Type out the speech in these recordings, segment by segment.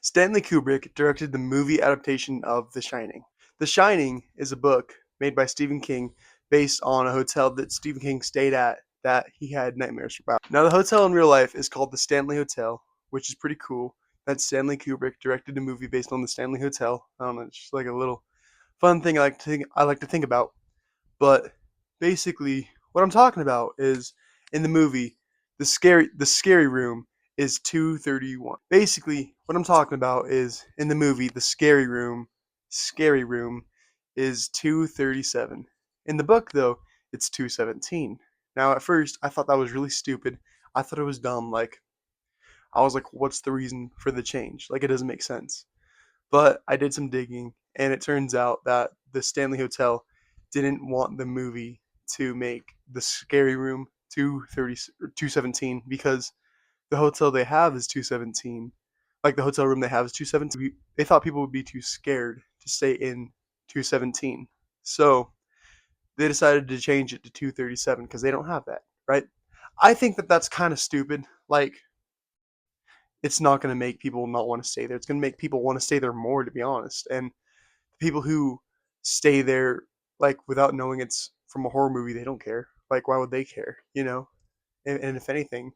Stanley Kubrick directed the movie adaptation of The Shining. The Shining is a book made by Stephen King based on a hotel that Stephen King stayed at that he had nightmares about. Now, the hotel in real life is called the Stanley Hotel, which is pretty cool. That Stanley Kubrick directed a movie based on the Stanley Hotel. I don't know, it's just like a little fun thing I like to think about. But basically, what I'm talking about is in the movie, the scary room is 231. Basically, what I'm talking about is in the movie, the scary room is 237. In the book, though, it's 217. Now, at first, I thought that was really stupid. I thought it was dumb. Like, I was like, what's the reason for the change? Like, it doesn't make sense. But I did some digging, and it turns out that the Stanley Hotel didn't want the movie to make the scary room 230 or 217 because the hotel they have is 217. Like the hotel room they have is 217. They thought people would be too scared to stay in 217. So they decided to change it to 237 because they don't have that, right? I think that that's kind of stupid. Like, it's not going to make people not want to stay there. It's going to make people want to stay there more, to be honest. And people who stay there like without knowing it's from a horror movie, they don't care. Like, why would they care? And if anything,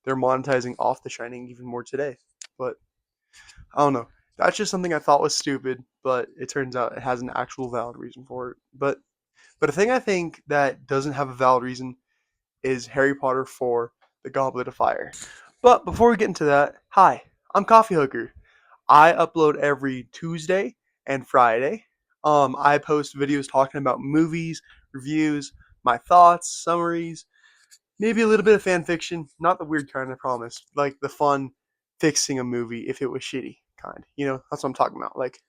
they're monetizing off The Shining even more today. But I don't know. That's just something I thought was stupid, but it turns out it has an actual valid reason for it. But a thing I think that doesn't have a valid reason is Harry Potter 4: The Goblet of Fire. But before we get into that, hi, I'm Coffee Hooker. I upload every Tuesday and Friday. I post videos talking about movies, reviews, my thoughts, summaries, maybe a little bit of fan fiction. Not the weird kind, I promise. Like the fun fixing a movie if it was shitty kind. That's what I'm talking about. Like,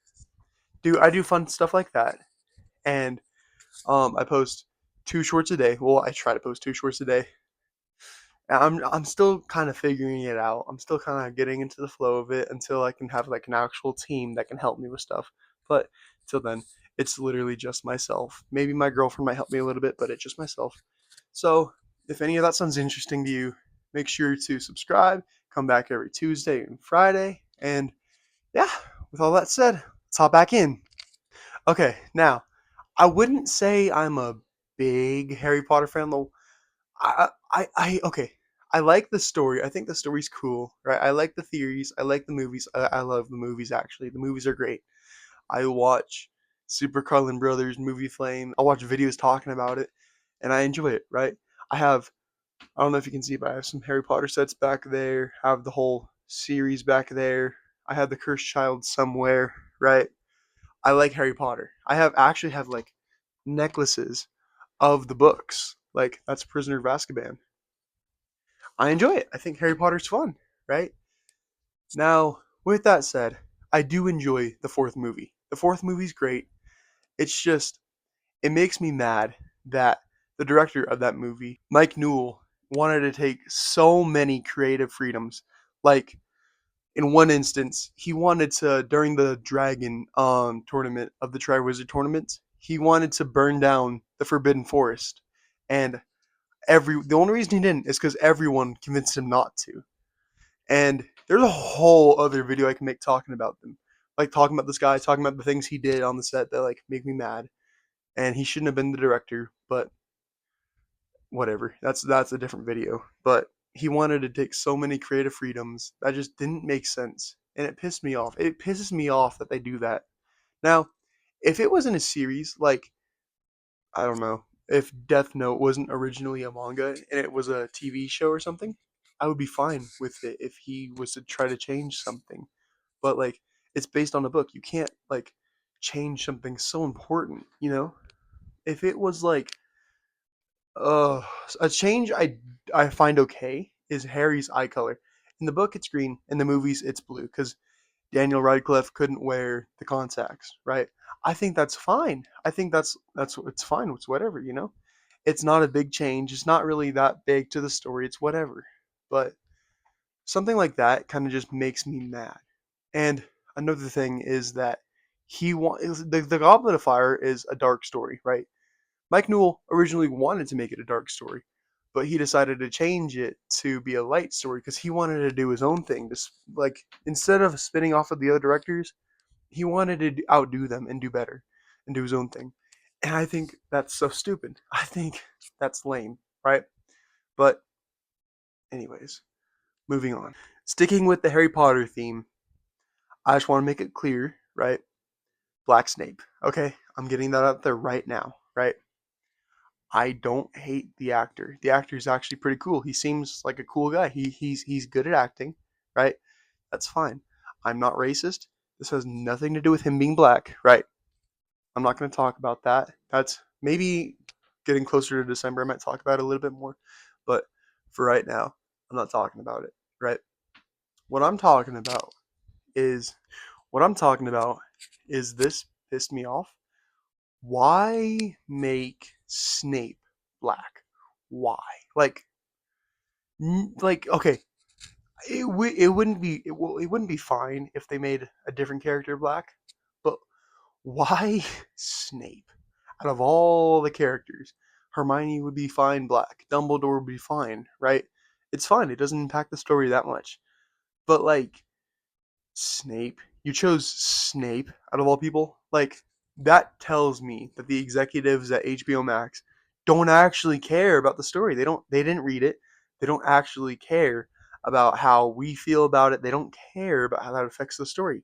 I do fun stuff like that, and I post 2 shorts a day. Well, I try to post 2 shorts a day. I'm still kind of figuring it out. I'm still kind of getting into the flow of it until I can have like an actual team that can help me with stuff. But till then, it's literally just myself. Maybe my girlfriend might help me a little bit, but it's just myself. So if any of that sounds interesting to you, make sure to subscribe. Come back every Tuesday and Friday. And yeah, with all that said, let's hop back in. Okay, now I wouldn't say I'm a big Harry Potter fan though. Okay. I like the story. I think the story's cool, right? I like the theories. I like the movies. I love the movies, actually. The movies are great. I watch Super Carlin Brothers movie flame. I watch videos talking about it, and I enjoy it, right? I have, I don't know if you can see, but I have some Harry Potter sets back there. I have the whole series back there. I have the Cursed Child somewhere, right? I like Harry Potter. I actually have like necklaces of the books. Like, that's Prisoner of Azkaban. I enjoy it. I think Harry Potter's fun, right? Now, with that said, I do enjoy the fourth movie. The fourth movie's great. It's just, it makes me mad that the director of that movie, Mike Newell, wanted to take so many creative freedoms. Like, in one instance, he wanted to, during the Dragon tournament of the Triwizard tournament, he wanted to burn down the Forbidden Forest. And the only reason he didn't is because everyone convinced him not to. And there's a whole other video I can make talking about them. Like talking about this guy, talking about the things he did on the set that like make me mad. And he shouldn't have been the director, but whatever. That's a different video. But he wanted to take so many creative freedoms that just didn't make sense. And it pissed me off. It pisses me off that they do that. Now, if it was in a series, like, I don't know, if Death Note wasn't originally a manga and it was a TV show or something, I would be fine with it if he was to try to change something. But like, it's based on a book. You can't like change something so important. If it was like uh a change I find okay is Harry's eye color. In the book it's green, in the movies it's blue cuz Daniel Radcliffe couldn't wear the contacts, right? I think that's fine. I think that's it's fine. It's whatever. It's not a big change. It's not really that big to the story. It's whatever. But something like that kind of just makes me mad. And another thing is that the Goblet of Fire is a dark story, right? Mike Newell originally wanted to make it a dark story, but he decided to change it to be a light story because he wanted to do his own thing. Just like instead of spinning off of the other directors, he wanted to outdo them and do better and do his own thing. And I think that's so stupid. I think that's lame, right? But anyways, moving on. Sticking with the Harry Potter theme, I just want to make it clear, right? Black Snape. Okay, I'm getting that out there right now, right? I don't hate the actor. The actor is actually pretty cool. He seems like a cool guy. He's good at acting, right? That's fine. I'm not racist. This has nothing to do with him being black, right? I'm not going to talk about that. That's maybe getting closer to December. I might talk about it a little bit more, but for right now, I'm not talking about it, right? What I'm talking about is what I'm talking about is this pissed me off. Why make Snape black? Why? Like, okay, it wouldn't be it wouldn't be fine if they made a different character black, but why Snape? Out of all the characters, Hermione would be fine black. Dumbledore would be fine, right? It's fine. It doesn't impact the story that much. But like Snape, you chose Snape out of all people. Like that tells me that the executives at HBO Max don't actually care about the story. They didn't read it. They don't actually care about how we feel about it. They don't care about how that affects the story.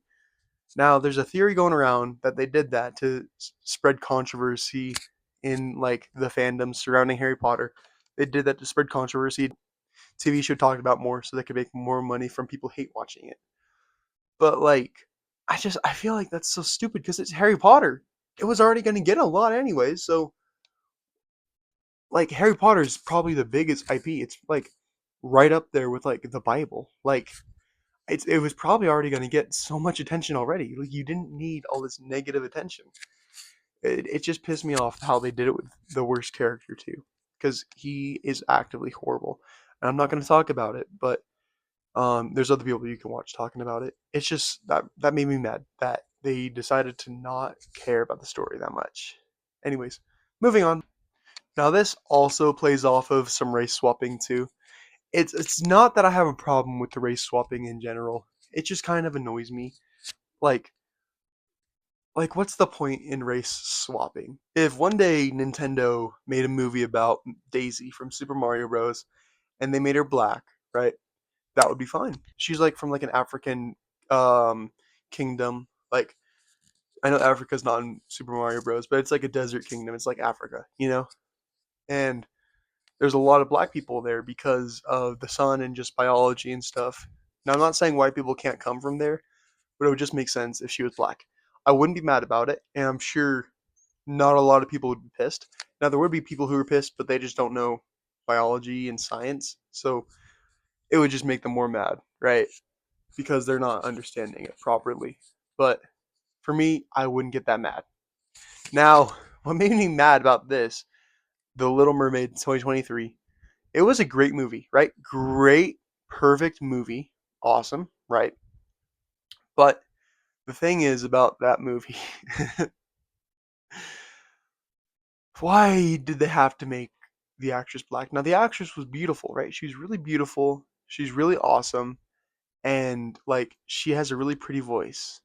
Now, there's a theory going around that they did that to spread controversy in like the fandom surrounding Harry Potter. They did that to spread controversy. TV show talked about more so they could make more money from people hate watching it. But like, I feel like that's so stupid because it's Harry Potter. It was already going to get a lot anyways. So like, Harry Potter is probably the biggest IP. It's like right up there with like the Bible. Like, it was probably already going to get so much attention already. Like, you didn't need all this negative attention. It just pissed me off how they did it with the worst character too, because he is actively horrible. And I'm not going to talk about it, but there's other people you can watch talking about it. It's just that made me mad that they decided to not care about the story that much. Anyways, moving on. Now this also plays off of some race swapping too. It's not that I have a problem with the race swapping in general. It just kind of annoys me. Like what's the point in race swapping? If one day Nintendo made a movie about Daisy from Super Mario Bros. And they made her black, right? That would be fine. She's like from like an African um kingdom. Like I know Africa's not in Super Mario Bros, but it's like a desert kingdom. It's like Africa, you know? And there's a lot of black people there because of the sun and just biology and stuff. Now I'm not saying white people can't come from there, but it would just make sense if she was black. I wouldn't be mad about it, and I'm sure not a lot of people would be pissed. Now there would be people who are pissed, but they just don't know biology and science, so it would just make them more mad, right? Because they're not understanding it properly. But for me, I wouldn't get that mad. Now, what made me mad about this, The Little Mermaid 2023, it was a great movie, right? Great, perfect movie. Awesome, right? But the thing is about that movie, why did they have to make the actress black? Now, the actress was beautiful, right? She was really beautiful. She's really awesome. And, like, she has a really pretty voice.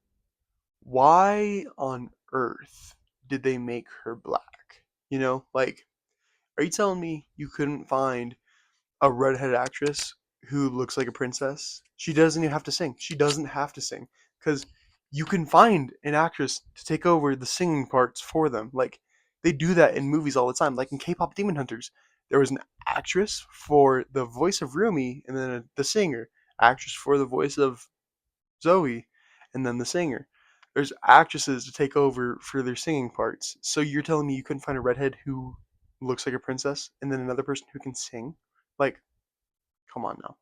Why on earth did they make her black? You know, like, are you telling me you couldn't find a redheaded actress who looks like a princess? She doesn't even have to sing. She doesn't have to sing because you can find an actress to take over the singing parts for them. Like, they do that in movies all the time. Like in K-pop Demon Hunters, there was an actress for the voice of Rumi and then the singer, actress for the voice of Zoe, and then the singer. There's actresses to take over for their singing parts. So you're telling me you couldn't find a redhead who looks like a princess and then another person who can sing? Like, come on now.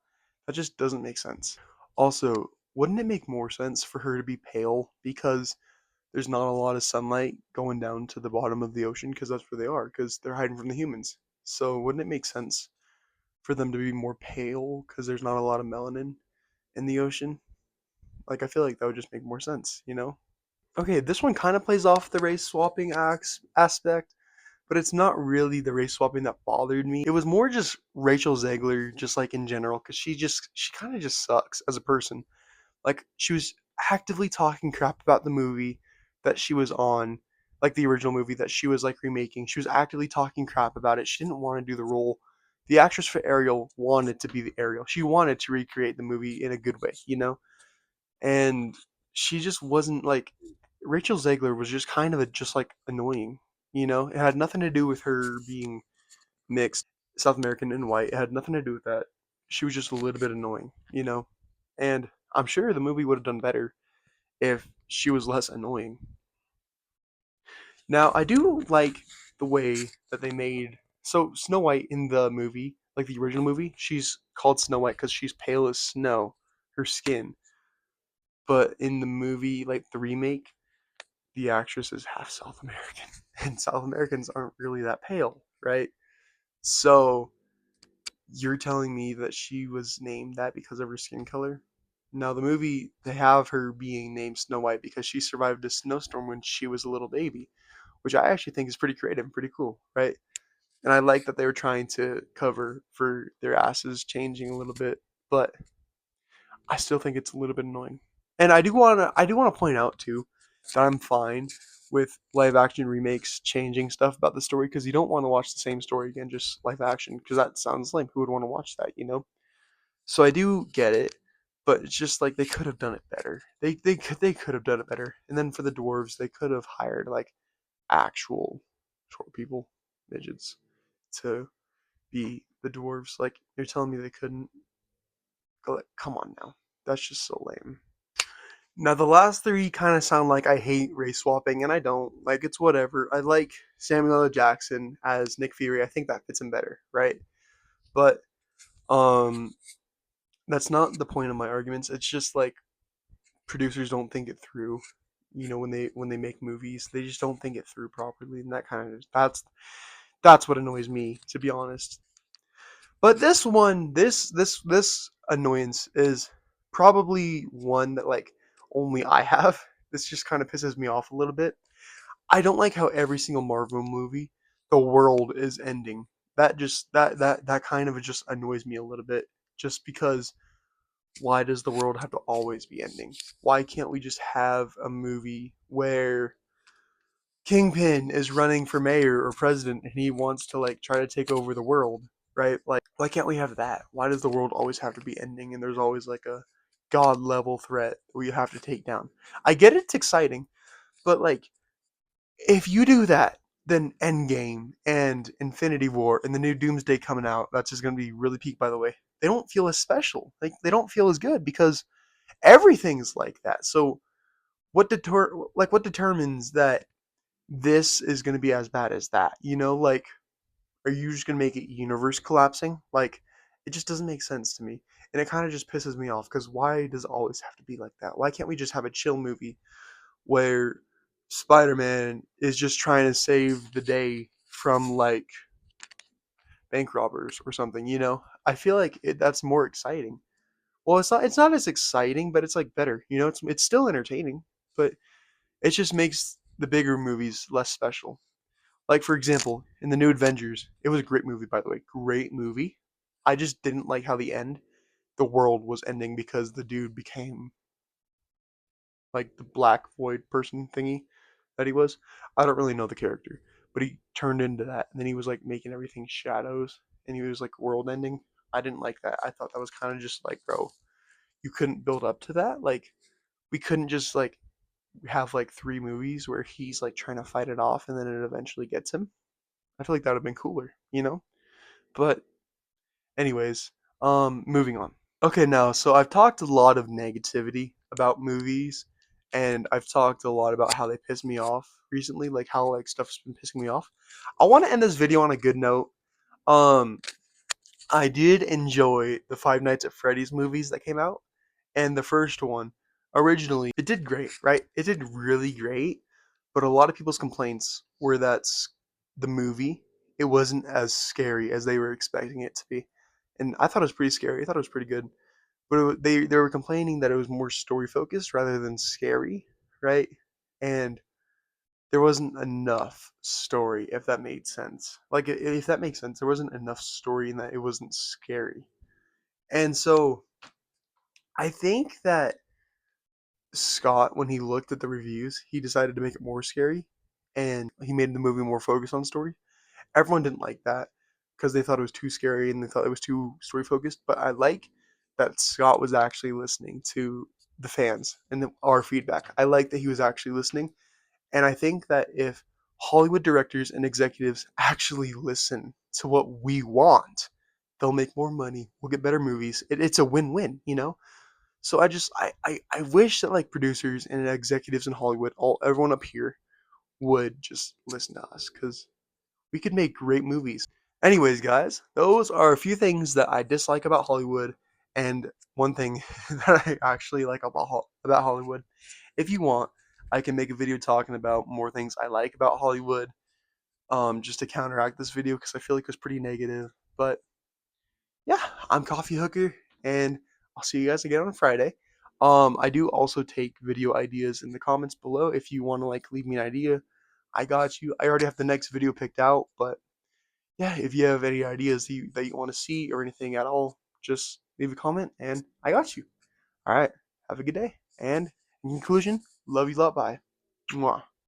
That just doesn't make sense. Also, wouldn't it make more sense for her to be pale because there's not a lot of sunlight going down to the bottom of the ocean because that's where they are because they're hiding from the humans. So wouldn't it make sense for them to be more pale because there's not a lot of melanin in the ocean? Like I feel like that would just make more sense, you know? Okay, this one kind of plays off the race swapping aspect, but it's not really the race swapping that bothered me. It was more just Rachel Zegler, just like in general, because she kind of just sucks as a person. Like she was actively talking crap about the movie that she was on, like the original movie that she was like remaking. She was actively talking crap about it. She didn't want to do the role. The actress for Ariel wanted to be the Ariel. She wanted to recreate the movie in a good way, you know? And she just wasn't like Rachel Zegler was just kind of just like annoying, you know? It had nothing to do with her being mixed, South American and white. It had nothing to do with that. She was just a little bit annoying, you know? And I'm sure the movie would have done better if she was less annoying. Now, I do like the way that they made so Snow White in the movie, like the original movie, she's called Snow White because she's pale as snow, her skin. But in the movie, like the remake, the actress is half South American, and South Americans aren't really that pale, right? So you're telling me that she was named that because of her skin color? Now, the movie, they have her being named Snow White because she survived a snowstorm when she was a little baby, which I actually think is pretty creative and pretty cool, right? And I like that they were trying to cover for their asses changing a little bit, but I still think it's a little bit annoying. And I do want to point out too that I'm fine with live action remakes changing stuff about the story because you don't want to watch the same story again, just live action, because that sounds lame. Who would want to watch that, you know? So I do get it, but it's just like they could have done it better. They could have done it better. And then for the dwarves, they could have hired like actual short people, midgets, to be the dwarves. Like you're telling me they couldn't? Like, come on now, that's just so lame. Now the last three kind of sound like I hate race swapping, and I don't. Like it's whatever. I like Samuel L. Jackson as Nick Fury. I think that fits him better, right? But um, that's not the point of my arguments. It's just like producers don't think it through. You know, when they make movies, they just don't think it through properly, and that kind of that's what annoys me, to be honest. But this one, this annoyance is probably one that like only I have. This just kind of pisses me off a little bit. I don't like how every single Marvel movie, the world is ending. That kind of just annoys me a little bit. Just because why does the world have to always be ending? Why can't we just have a movie where Kingpin is running for mayor or president and he wants to like try to take over the world, right? Like why can't we have that? Why does the world always have to be ending and there's always like a god level threat we have to take down? I get it's exciting, but like if you do that, then Endgame and Infinity War and the new Doomsday coming out, that's just going to be really peak, by the way. They don't feel as special. Like they don't feel as good because everything's like that. So what determines that this is going to be as bad as that? You know, like are you just going to make it universe collapsing? Like it just doesn't make sense to me. And it kind of just pisses me off because why does it always have to be like that? Why can't we just have a chill movie where Spider-Man is just trying to save the day from like bank robbers or something, you know? I feel like that's more exciting. Well, it's not as exciting, but it's like better. You know, it's still entertaining, but it just makes the bigger movies less special. Like for example, in the new Avengers, it was a great movie by the way. Great movie. I just didn't like how the world was ending because the dude became like the black void person thingy that he was. I don't really know the character, but he turned into that, and then he was like making everything shadows, and he was like world ending. I didn't like that. I thought that was kind of just like, bro, you couldn't build up to that. Like we couldn't just like have like three movies where he's like trying to fight it off, and then it eventually gets him. I feel like that would have been cooler, you know. But anyways, moving on. Okay, now, so I've talked a lot of negativity about movies, and I've talked a lot about how they piss me off recently, like how like stuff's been pissing me off. I want to end this video on a good note. Um, I did enjoy the Five Nights at Freddy's movies that came out, and the first one originally it did great, right? It did really great, but a lot of people's complaints were that the movie it wasn't as scary as they were expecting it to be, and I thought it was pretty scary. I thought it was pretty good, but they were complaining that it was more story focused rather than scary, right? And there wasn't enough story, if that made sense. Like, if that makes sense, there wasn't enough story in that it wasn't scary. And so I think that Scott, when he looked at the reviews, he decided to make it more scary, and he made the movie more focused on story. Everyone didn't like that because they thought it was too scary and they thought it was too story focused. But I like that Scott was actually listening to the fans and our feedback. I like that he was actually listening, and I think that if Hollywood directors and executives actually listen to what we want, they'll make more money. We'll get better movies. It's a win-win, you know. So I wish that like producers and executives in Hollywood, all everyone up here, would just listen to us because we could make great movies. Anyways, guys, those are a few things that I dislike about Hollywood, and one thing that I actually like about Hollywood. If you want, I can make a video talking about more things I like about Hollywood, just to counteract this video because I feel like it was pretty negative. But yeah, I'm Coffee Hooker, and I'll see you guys again on Friday. I do also take video ideas in the comments below. If you want to like leave me an idea, I got you. I already have the next video picked out, but yeah, if you have any ideas that you want to see or anything at all, just leave a comment, and I got you. All right, have a good day. And in conclusion, love you a lot. Bye. Mwah.